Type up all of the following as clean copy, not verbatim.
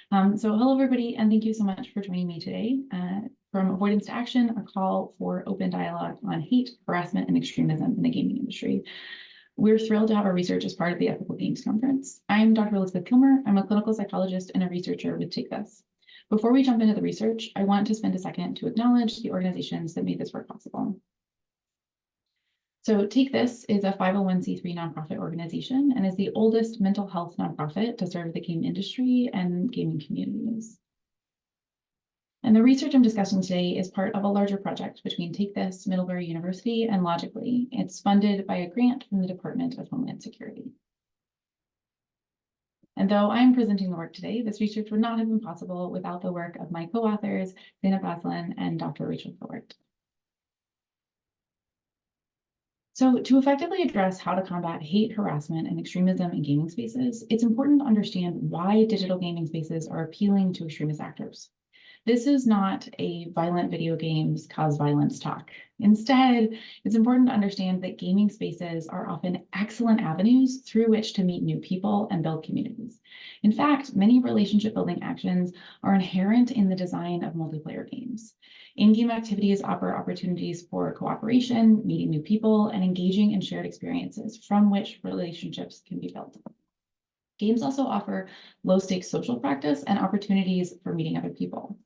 So hello, everybody, and thank you so much for joining me today. From Avoidance to Action, a call for open dialogue on hate, harassment, and extremism in the gaming industry. We're thrilled to have our research as part of the Ethical Games Conference. I'm Dr. Elizabeth Kilmer. I'm a clinical psychologist and a researcher with Take This. Before we jump into the research, I want to spend a second to acknowledge the organizations that made this work possible. So Take This is a 501c3 nonprofit organization and is the oldest mental health nonprofit to serve the game industry and gaming communities. And the research I'm discussing today is part of a larger project between Take This, Middlebury University, and Logically. It's funded by a grant from the Department of Homeland Security. And though I'm presenting the work today, this research would not have been possible without the work of my co-authors, Zainab Aslan and Dr. Rachel Philbert. So to effectively address how to combat hate, harassment, and extremism in gaming spaces, it's important to understand why digital gaming spaces are appealing to extremist actors. This is not a violent video games cause violence talk. Instead, it's important to understand that gaming spaces are often excellent avenues through which to meet new people and build communities. In fact, many relationship building actions are inherent in the design of multiplayer games. In-game activities offer opportunities for cooperation, meeting new people, and engaging in shared experiences from which relationships can be built. Games also offer low-stakes social practice and opportunities for meeting other people.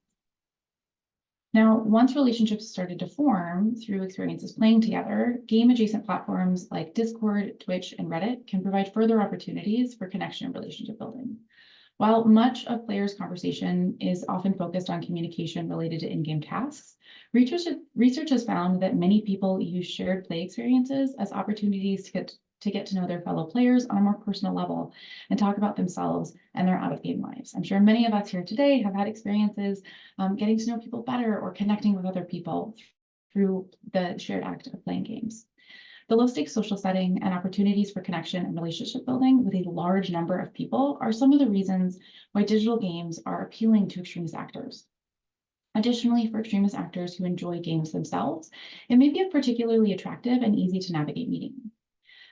Now, once relationships started to form through experiences playing together, game-adjacent platforms like Discord, Twitch, and Reddit can provide further opportunities for connection and relationship building. While much of players' conversation is often focused on communication related to in-game tasks, research has found that many people use shared play experiences as opportunities to get to know their fellow players on a more personal level and talk about themselves and their out-of-game lives. I'm sure many of us here today have had experiences getting to know people better or connecting with other people through the shared act of playing games. The low-stakes social setting and opportunities for connection and relationship building with a large number of people are some of the reasons why digital games are appealing to extremist actors. Additionally, for extremist actors who enjoy games themselves, it may be a particularly attractive and easy to navigate medium.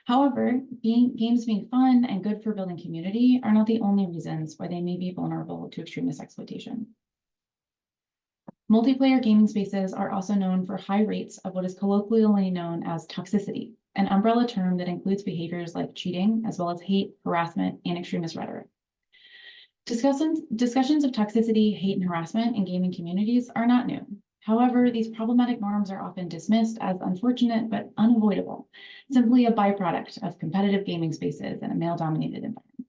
However, games being fun and good for building community are not the only reasons why they may be vulnerable to extremist exploitation. Multiplayer gaming spaces are also known for high rates of what is colloquially known as toxicity, an umbrella term that includes behaviors like cheating, as well as hate, harassment, and extremist rhetoric. Discussions of toxicity, hate, and harassment in gaming communities are not new. However, these problematic norms are often dismissed as unfortunate but unavoidable, simply a byproduct of competitive gaming spaces and a male-dominated environment.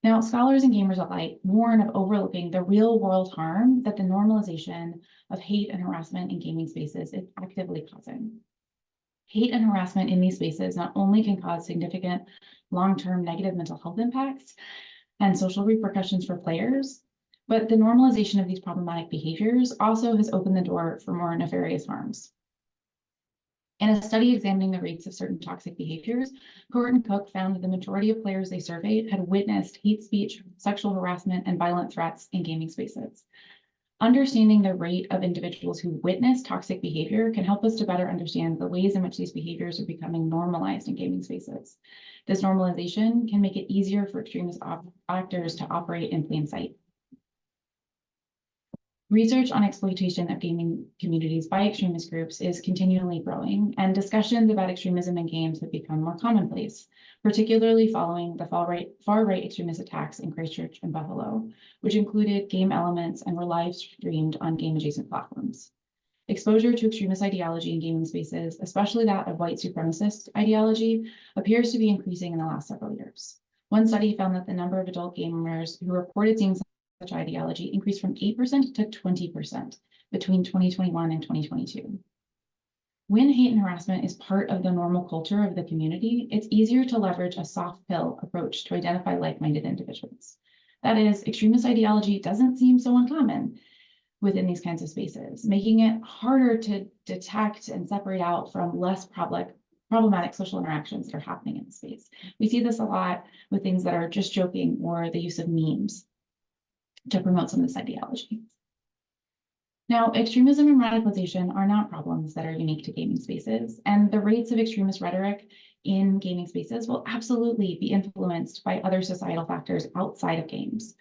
Now, scholars and gamers alike warn of overlooking the real-world harm that the normalization of hate and harassment in gaming spaces is actively causing. Hate and harassment in these spaces not only can cause significant long-term negative mental health impacts and social repercussions for players, but the normalization of these problematic behaviors also has opened the door for more nefarious harms. In a study examining the rates of certain toxic behaviors, Court and Cook found that the majority of players they surveyed had witnessed hate speech, sexual harassment, and violent threats in gaming spaces. Understanding the rate of individuals who witness toxic behavior can help us to better understand the ways in which these behaviors are becoming normalized in gaming spaces. This normalization can make it easier for extremist actors to operate in plain sight. Research on exploitation of gaming communities by extremist groups is continually growing, and discussions about extremism in games have become more commonplace, particularly following the far-right extremist attacks in Christchurch and Buffalo, which included game elements and were live-streamed on game-adjacent platforms. Exposure to extremist ideology in gaming spaces, especially that of white supremacist ideology, appears to be increasing in the last several years. One study found that the number of adult gamers who reported seeing such ideology increased from 8% to 20% between 2021 and 2022. When hate and harassment is part of the normal culture of the community, it's easier to leverage a soft pill approach to identify like-minded individuals. That is, extremist ideology doesn't seem so uncommon within these kinds of spaces, making it harder to detect and separate out from less problematic social interactions that are happening in the space. We see this a lot with things that are just joking or the use of memes to promote some of this ideology. Now, extremism and radicalization are not problems that are unique to gaming spaces, and the rates of extremist rhetoric in gaming spaces will absolutely be influenced by other societal factors outside of games.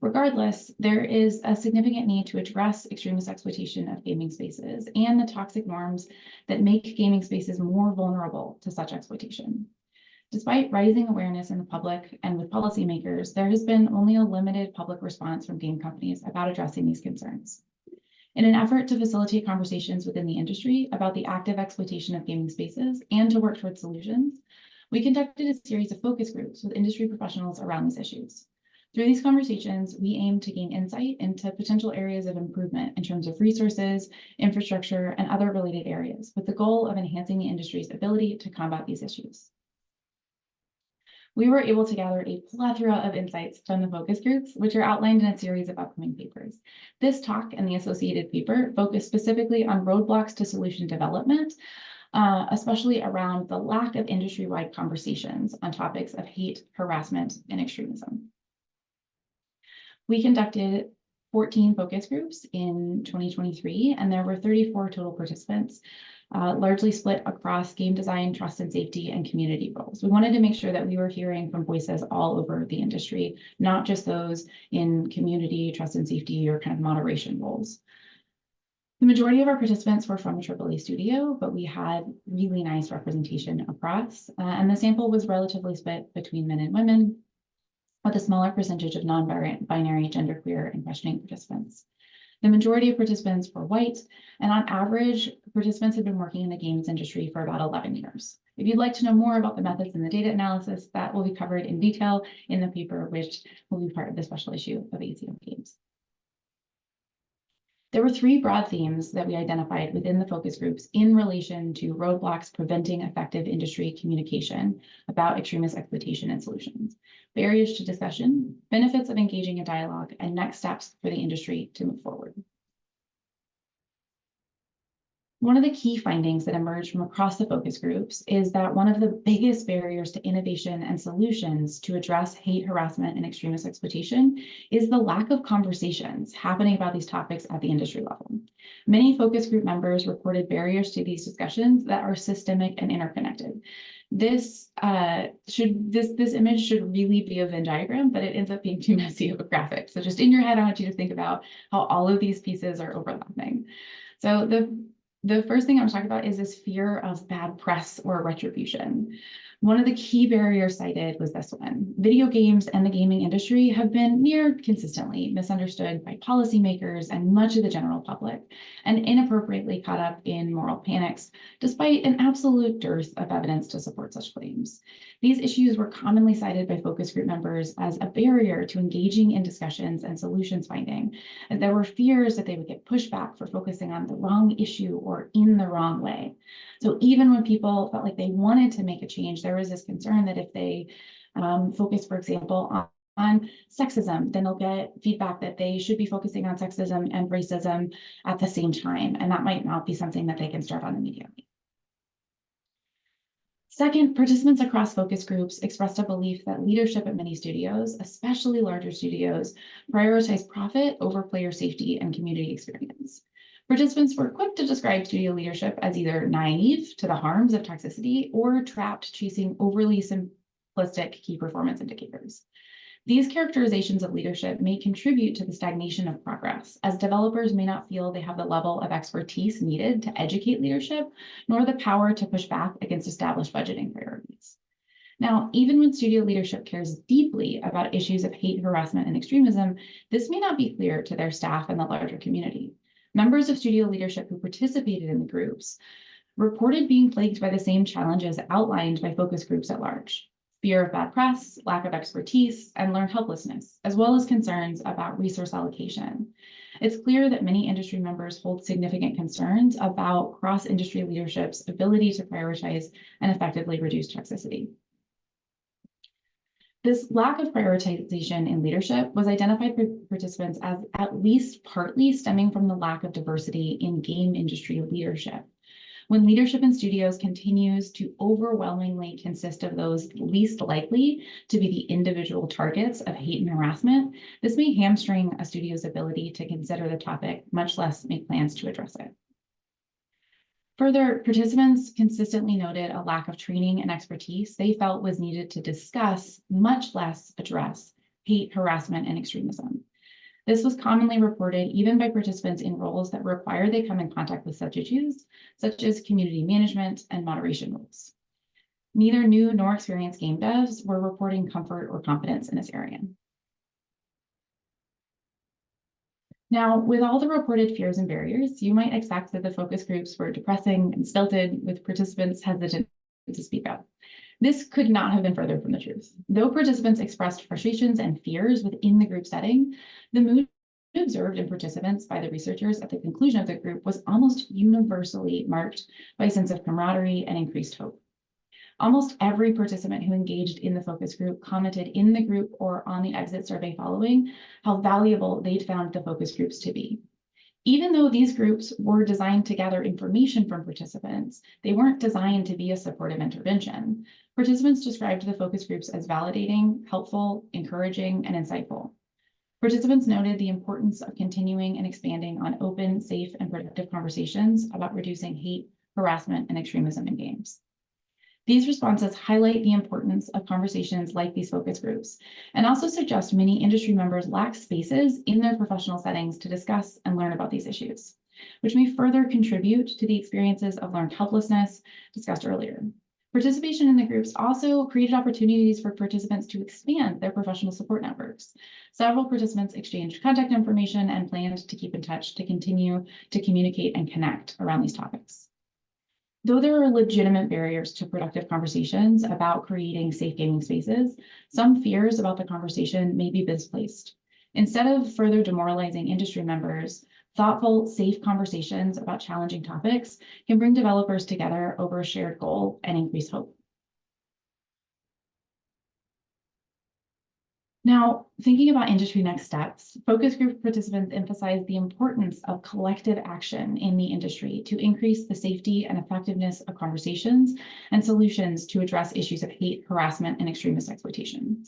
Regardless, there is a significant need to address extremist exploitation of gaming spaces and the toxic norms that make gaming spaces more vulnerable to such exploitation. Despite rising awareness in the public and with policymakers, there has been only a limited public response from game companies about addressing these concerns. In an effort to facilitate conversations within the industry about the active exploitation of gaming spaces and to work towards solutions, we conducted a series of focus groups with industry professionals around these issues. Through these conversations, we aim to gain insight into potential areas of improvement in terms of resources, infrastructure, and other related areas, with the goal of enhancing the industry's ability to combat these issues. We were able to gather a plethora of insights from the focus groups, which are outlined in a series of upcoming papers. This talk and the associated paper focus specifically on roadblocks to solution development, especially around the lack of industry-wide conversations on topics of hate, harassment, and extremism. We conducted 14 focus groups in 2023, and there were 34 total participants, largely split across game design, trust and safety, and community roles. We wanted to make sure that we were hearing from voices all over the industry, not just those in community, trust and safety, or kind of moderation roles. The majority of our participants were from a AAA studio, but we had really nice representation across, and the sample was relatively split between men and women, with a smaller percentage of non-binary, genderqueer, and questioning participants. The majority of participants were white, and on average, participants had been working in the games industry for about 11 years. If you'd like to know more about the methods and the data analysis, that will be covered in detail in the paper, which will be part of the special issue of ACM Games. There were 3 broad themes that we identified within the focus groups in relation to roadblocks preventing effective industry communication about extremist exploitation and solutions: barriers to discussion, benefits of engaging in dialogue, and next steps for the industry to move forward. One of the key findings that emerged from across the focus groups is that one of the biggest barriers to innovation and solutions to address hate, harassment, and extremist exploitation is the lack of conversations happening about these topics at the industry level. Many focus group members reported barriers to these discussions that are systemic and interconnected. This image should really be a Venn diagram, but it ends up being too messy of a graphic. So just in your head, I want you to think about how all of these pieces are overlapping. So the first thing I want to talk about is this fear of bad press or retribution. One of the key barriers cited was this one. Video games and the gaming industry have been near consistently misunderstood by policymakers and much of the general public, and inappropriately caught up in moral panics, despite an absolute dearth of evidence to support such claims. These issues were commonly cited by focus group members as a barrier to engaging in discussions and solutions finding, and there were fears that they would get pushback for focusing on the wrong issue or in the wrong way. So even when people felt like they wanted to make a change, there was this concern that if they focus, for example, on sexism, then they'll get feedback that they should be focusing on sexism and racism at the same time, and that might not be something that they can start on immediately. Second, participants across focus groups expressed a belief that leadership at many studios, especially larger studios, prioritize profit over player safety and community experience. Participants were quick to describe studio leadership as either naive to the harms of toxicity or trapped chasing overly simplistic key performance indicators. These characterizations of leadership may contribute to the stagnation of progress, as developers may not feel they have the level of expertise needed to educate leadership, nor the power to push back against established budgeting priorities. Now, even when studio leadership cares deeply about issues of hate, harassment, and extremism, this may not be clear to their staff and the larger community. Members of studio leadership who participated in the groups reported being plagued by the same challenges outlined by focus groups at large: fear of bad press, lack of expertise, and learned helplessness, as well as concerns about resource allocation. It's clear that many industry members hold significant concerns about cross-industry leadership's ability to prioritize and effectively reduce toxicity. This lack of prioritization in leadership was identified by participants as at least partly stemming from the lack of diversity in game industry leadership. When leadership in studios continues to overwhelmingly consist of those least likely to be the individual targets of hate and harassment, this may hamstring a studio's ability to consider the topic, much less make plans to address it. Further, participants consistently noted a lack of training and expertise they felt was needed to discuss, much less address, hate, harassment, and extremism. This was commonly reported even by participants in roles that require they come in contact with such issues, such as community management and moderation roles. Neither new nor experienced game devs were reporting comfort or competence in this area. Now, with all the reported fears and barriers, you might expect that the focus groups were depressing and stilted, with participants hesitant to speak up. This could not have been further from the truth. Though participants expressed frustrations and fears within the group setting, the mood observed in participants by the researchers at the conclusion of the group was almost universally marked by a sense of camaraderie and increased hope. Almost every participant who engaged in the focus group commented in the group or on the exit survey following how valuable they'd found the focus groups to be. Even though these groups were designed to gather information from participants, they weren't designed to be a supportive intervention. Participants described the focus groups as validating, helpful, encouraging, and insightful. Participants noted the importance of continuing and expanding on open, safe, and productive conversations about reducing hate, harassment, and extremism in games. These responses highlight the importance of conversations like these focus groups, and also suggest many industry members lack spaces in their professional settings to discuss and learn about these issues, which may further contribute to the experiences of learned helplessness discussed earlier. Participation in the groups also created opportunities for participants to expand their professional support networks. Several participants exchanged contact information and planned to keep in touch to continue to communicate and connect around these topics. Though there are legitimate barriers to productive conversations about creating safe gaming spaces, some fears about the conversation may be misplaced. Instead of further demoralizing industry members, thoughtful, safe conversations about challenging topics can bring developers together over a shared goal and increase hope. Now, thinking about industry next steps, focus group participants emphasize the importance of collective action in the industry to increase the safety and effectiveness of conversations and solutions to address issues of hate, harassment, and extremist exploitation.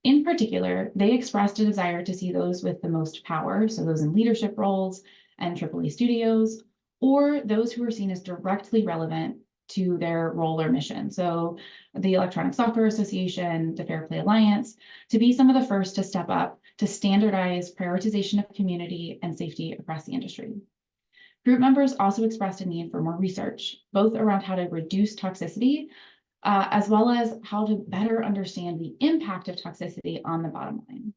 In particular, they expressed a desire to see those with the most power, so those in leadership roles and AAA studios, or those who are seen as directly relevant to their role or mission. So the Electronic Software Association, the Fair Play Alliance, to be some of the first to step up to standardize prioritization of community and safety across the industry. Group members also expressed a need for more research, both around how to reduce toxicity, as well as how to better understand the impact of toxicity on the bottom line.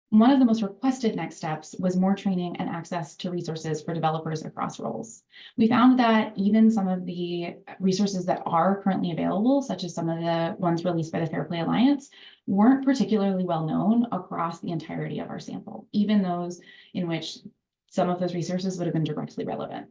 One of the most requested next steps was more training and access to resources for developers across roles. We found that even some of the resources that are currently available, such as some of the ones released by the Fair Play Alliance, weren't particularly well known across the entirety of our sample, even those in which some of those resources would have been directly relevant.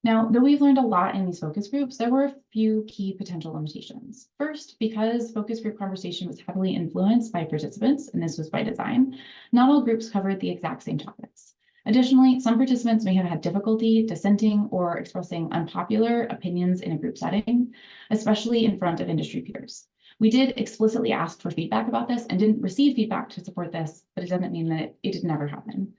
Now, though we've learned a lot in these focus groups, there were a few key potential limitations. First, because focus group conversation was heavily influenced by participants, and this was by design, not all groups covered the exact same topics. Additionally, some participants may have had difficulty dissenting or expressing unpopular opinions in a group setting, especially in front of industry peers. We did explicitly ask for feedback about this and didn't receive feedback to support this, but it doesn't mean that it did never happen.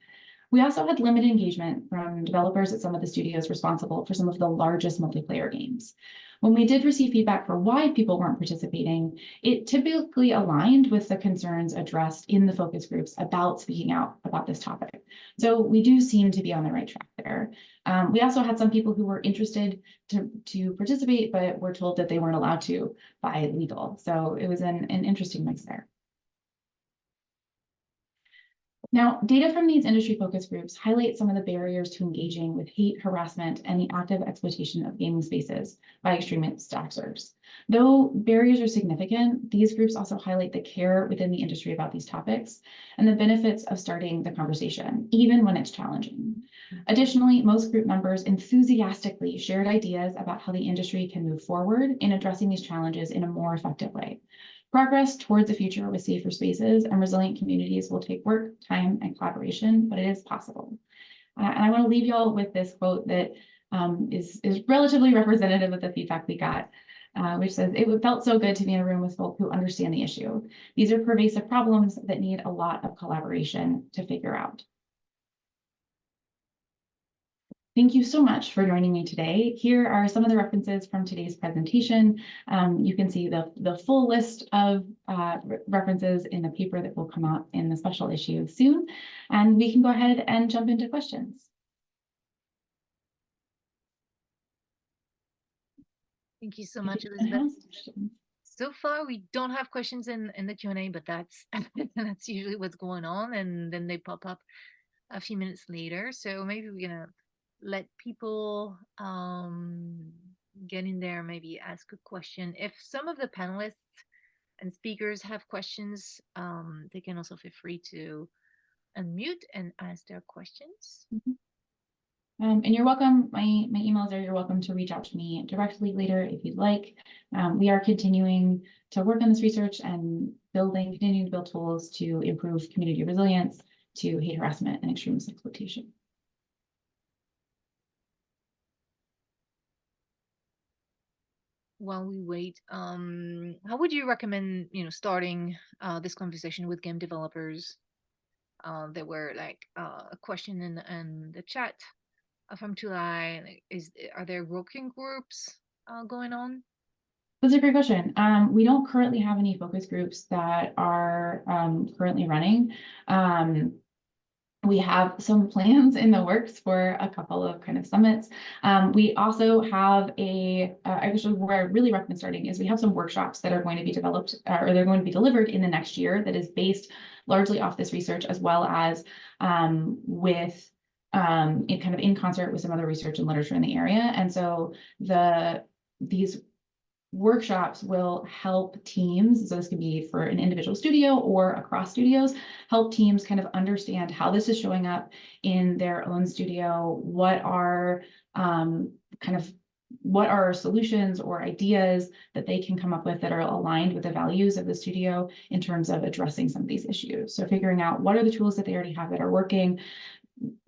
We also had limited engagement from developers at some of the studios responsible for some of the largest multiplayer games. When we did receive feedback for why people weren't participating, it typically aligned with the concerns addressed in the focus groups about speaking out about this topic. So we do seem to be on the right track there. We also had some people who were interested to participate, but were told that they weren't allowed to by legal. So it was an interesting mix there. Now, data from these industry focus groups highlight some of the barriers to engaging with hate, harassment, and the active exploitation of gaming spaces by extremist actors. Though barriers are significant, these groups also highlight the care within the industry about these topics and the benefits of starting the conversation, even when it's challenging. Additionally, most group members enthusiastically shared ideas about how the industry can move forward in addressing these challenges in a more effective way. Progress towards a future with safer spaces and resilient communities will take work, time, and collaboration, but it is possible. And I want to leave y'all with this quote that is relatively representative of the feedback we got, which says, "It felt so good to be in a room with folk who understand the issue. These are pervasive problems that need a lot of collaboration to figure out." Thank you so much for joining me today. Here are some of the references from today's presentation. You can see the full list of references in the paper that will come out in the special issue soon, and we can go ahead and jump into questions. Thank you so much, Elizabeth. So far, we don't have questions in the Q&A, but that's that's usually what's going on, and then they pop up a few minutes later. So maybe we're gonna let people get in there, maybe ask a question. If some of the panelists and speakers have questions, they can also feel free to unmute and ask their questions. And you're welcome, my emails are, you're welcome to reach out to me directly later if you'd like. We are continuing to work on this research and continuing to build tools to improve community resilience to hate harassment and extremist exploitation. While we wait, how would you recommend, starting this conversation with game developers? There were like a question in the chat from July. Are there working groups going on? That's a great question. We don't currently have any focus groups that are currently running. We have some plans in the works for a couple of kind of summits. We also have actually where I really recommend starting is we have some workshops that are going to be developed or they're going to be delivered in the next year that is based largely off this research, as well as with in concert with some other research and literature in the area. And so these workshops will help teams, so this could be for an individual studio or across studios, help teams kind of understand how this is showing up in their own studio, what are solutions or ideas that they can come up with that are aligned with the values of the studio in terms of addressing some of these issues. So figuring out what are the tools that they already have that are working,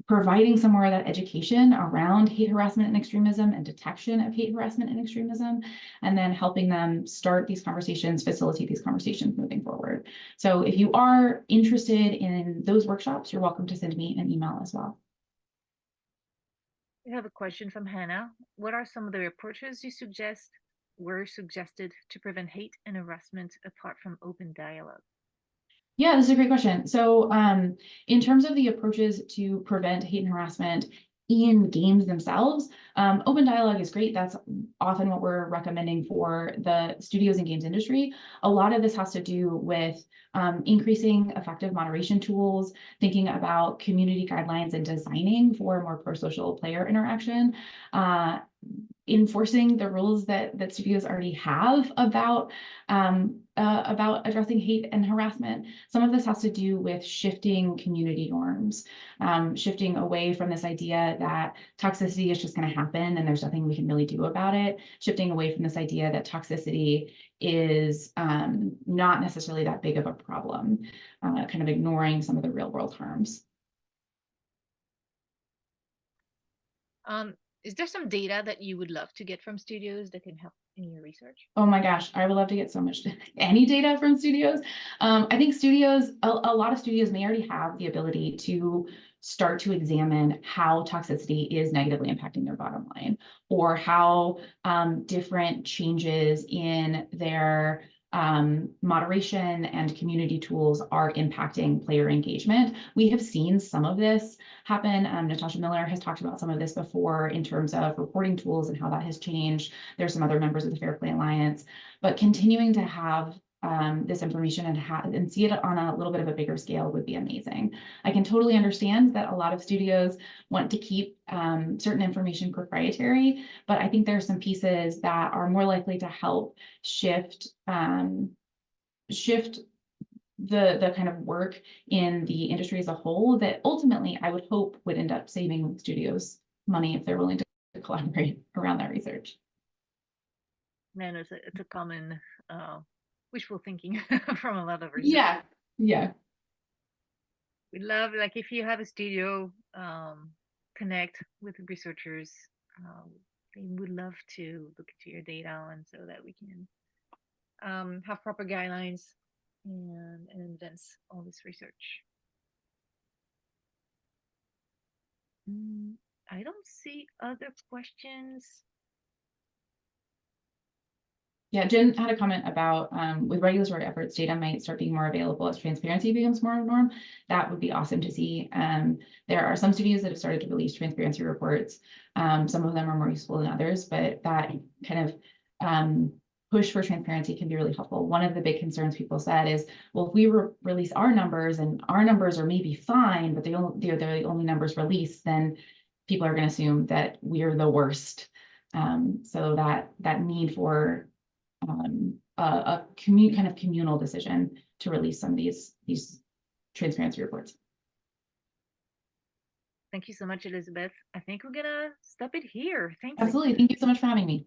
providing some more of that education around hate harassment and extremism and detection of hate harassment and extremism, and then helping them start these conversations, facilitate these conversations moving forward. So if you are interested in those workshops, you're welcome to send me an email as well. We have a question from Hannah. What are some of the approaches were suggested to prevent hate and harassment apart from open dialogue? Yeah, this is a great question. So in terms of the approaches to prevent hate and harassment in games themselves, open dialogue is great. That's often what we're recommending for the studios and games industry. A lot of this has to do with increasing effective moderation tools, thinking about community guidelines and designing for more pro-social player interaction, enforcing the rules that studios already have about addressing hate and harassment. Some of this has to do with shifting community norms, shifting away from this idea that toxicity is just going to happen and there's nothing we can really do about it, shifting away from this idea that toxicity is not necessarily that big of a problem, kind of ignoring some of the real world harms. Is there some data that you would love to get from studios that can help in your research? Oh my gosh, I would love to get so much any data from studios. I think a lot of studios may already have the ability to start to examine how toxicity is negatively impacting their bottom line, or how different changes in their moderation and community tools are impacting player engagement. We have seen some of this happen. Natasha Miller has talked about some of this before in terms of reporting tools and how that has changed. There's some other members of the Fair Play Alliance, but continuing to have this information and see it on a little bit of a bigger scale would be amazing. I can totally understand that a lot of studios want to keep certain information proprietary, but I think there are some pieces that are more likely to help shift the kind of work in the industry as a whole that ultimately I would hope would end up saving studios money if they're willing to collaborate around that research. Man, it's a common wishful thinking from a lot of research. Yeah. We love, like, if you have a studio, connect with researchers. They would love to look into your data, and so that we can have proper guidelines and advance all this research. I don't see other questions. Yeah, Jen had a comment about with regulatory efforts, data might start being more available as transparency becomes more of a norm. That would be awesome to see. There are some studios that have started to release transparency reports. Some of them are more useful than others, but that kind of push for transparency can be really helpful. One of the big concerns people said is, well, if we release our numbers and our numbers are maybe fine, but they're the only numbers released, then people are going to assume that we're the worst. So that need for a kind of communal decision to release some of these transparency reports. Thank you so much, Elizabeth. I think we're gonna stop it here. Thanks. Absolutely. Thank you so much for having me.